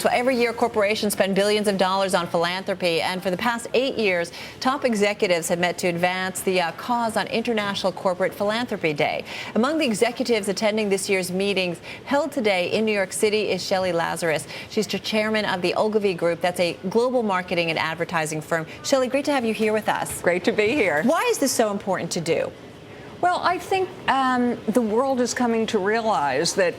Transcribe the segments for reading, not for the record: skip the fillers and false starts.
Well, every year, corporations spend billions of dollars on philanthropy, and for the past 8 years, top executives have met to advance the cause on International Corporate Philanthropy Day. Among the executives attending this year's meetings held today in New York City is Shelley Lazarus. She's the chairman of the Oglivy Group. That's a global marketing and advertising firm. Shelley, great to have you here with us. Great to be here. Why is this so important to do? Well, I think the world is coming to realize that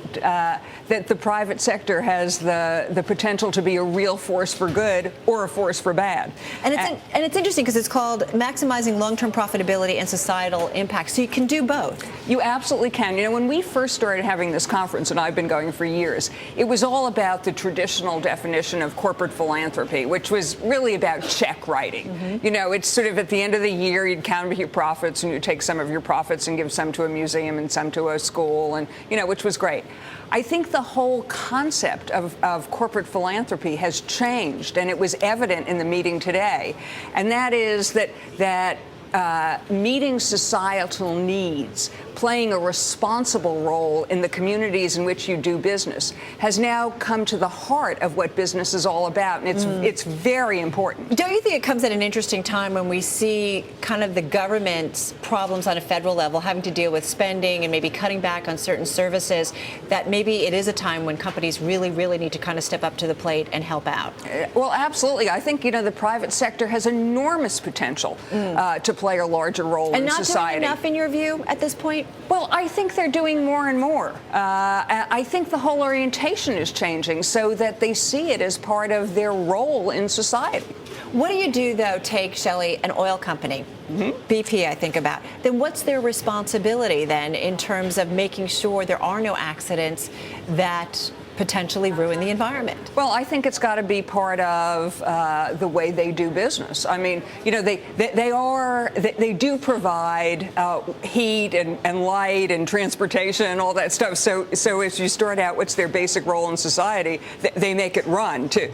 that the private sector has the potential to be a real force for good or a force for bad. And it's interesting because it's called maximizing long-term profitability and societal impact. So you can do both. You absolutely can. You know, when we first started having this conference, and I've been going for years, it was all about the traditional definition of corporate philanthropy, which was really about check writing. Mm-hmm. You know, it's sort of at the end of the year, you'd count your profits and you take some of your profits and give some to a museum and some to a school, and which was great. I think the whole concept of corporate philanthropy has changed, and it was evident in the meeting today, and that is that meeting societal needs, playing a responsible role in the communities in which you do business, has now come to the heart of what business is all about, and it's very important. Don't you think it comes at an interesting time when we see kind of the government's problems on a federal level having to deal with spending and maybe cutting back on certain services, that maybe it is a time when companies really, really need to kind of step up to the plate and help out? Well, absolutely. I think, the private sector has enormous potential to play a larger role in society. And not doing enough, in your view, at this point? Well, I think they're doing more and more. I think the whole orientation is changing so that they see it as part of their role in society. What do you do, though, take, Shelley, an oil company, BP, I think about, then what's their responsibility then in terms of making sure there are no accidents that potentially ruin the environment? Well, I think it's got to be part of the way they do business. I mean, they do provide heat and light and transportation and all that stuff. So as you start out, what's their basic role in society? They make it run to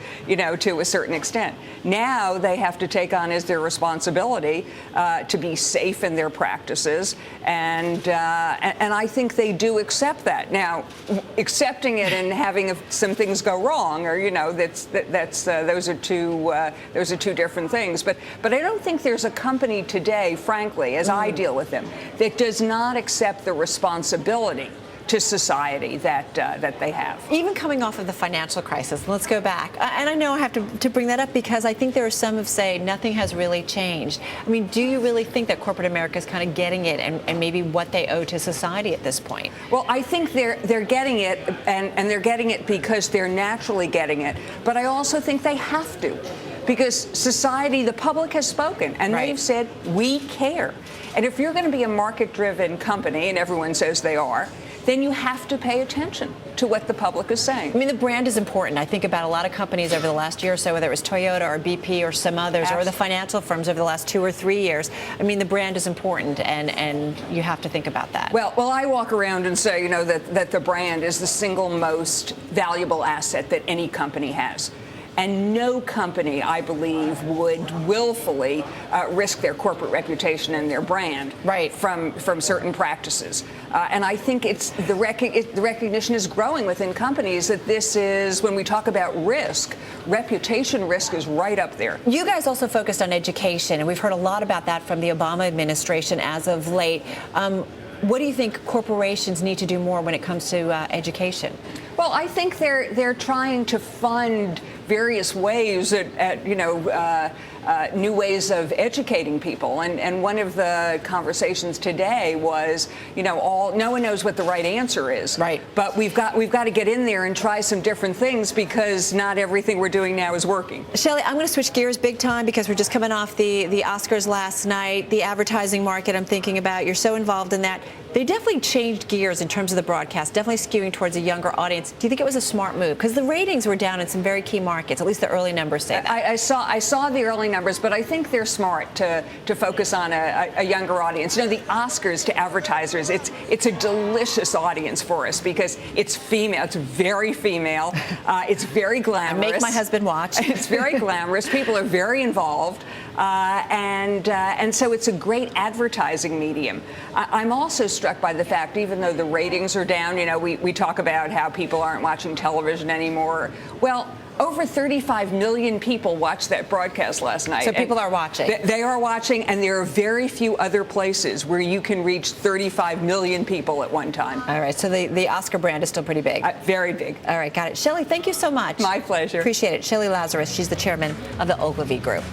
a certain extent. Now they have to take on as their responsibility to be safe in their practices, and I think they do accept that. Now, accepting it and having some things go wrong, or those are two different things. But I don't think there's a company today, frankly, as I deal with them, that does not accept the responsibility to society that they have. Even coming off of the financial crisis, let's go back. And I know I have to bring that up because I think there are some who say nothing has really changed. I mean, do you really think that corporate America is kind of getting it and maybe what they owe to society at this point? Well, I think they're getting it, and they're getting it because they're naturally getting it. But I also think they have to, because society, the public has spoken, and they've said, we care. And if you're going to be a market-driven company, and everyone says they are, then you have to pay attention to what the public is saying. I mean, the brand is important. I think about a lot of companies over the last year or so, whether it was Toyota or BP or some others, or the financial firms over the last 2 or 3 years. I mean, the brand is important, and you have to think about that. Well, I walk around and say, that the brand is the single most valuable asset that any company has. And no company, I believe, would willfully risk their corporate reputation and their brand from certain practices. And I think it's the recognition is growing within companies that this is, when we talk about risk, reputation risk is right up there. You guys also focused on education, and we've heard a lot about that from the Obama administration as of late. What do you think corporations need to do more when it comes to education? Well, I think they're trying to fund various ways at new ways of educating people. And one of the conversations today was, no one knows what the right answer is. Right. But we've got to get in there and try some different things, because not everything we're doing now is working. Shelley, I'm going to switch gears big time because we're just coming off the Oscars last night. The advertising market I'm thinking about, you're so involved in that. They definitely changed gears in terms of the broadcast, definitely skewing towards a younger audience. Do you think it was a smart move? Because the ratings were down in some very key markets, at least the early numbers say that. I saw the early numbers, but I think they're smart to focus on a younger audience. The Oscars to advertisers, it's a delicious audience for us because it's female. It's very female. It's very glamorous. I make my husband watch. It's very glamorous. People are very involved. And so it's a great advertising medium. I'm also struck by the fact, even though the ratings are down, we talk about how people aren't watching television anymore. Well, over 35 million people watched that broadcast last night. So people are watching. They are watching, and there are very few other places where you can reach 35 million people at one time. All right, so the Oscar brand is still pretty big. Very big. All right, got it. Shelley, thank you so much. My pleasure. Appreciate it. Shelley Lazarus, she's the chairman of the Oglivy Group.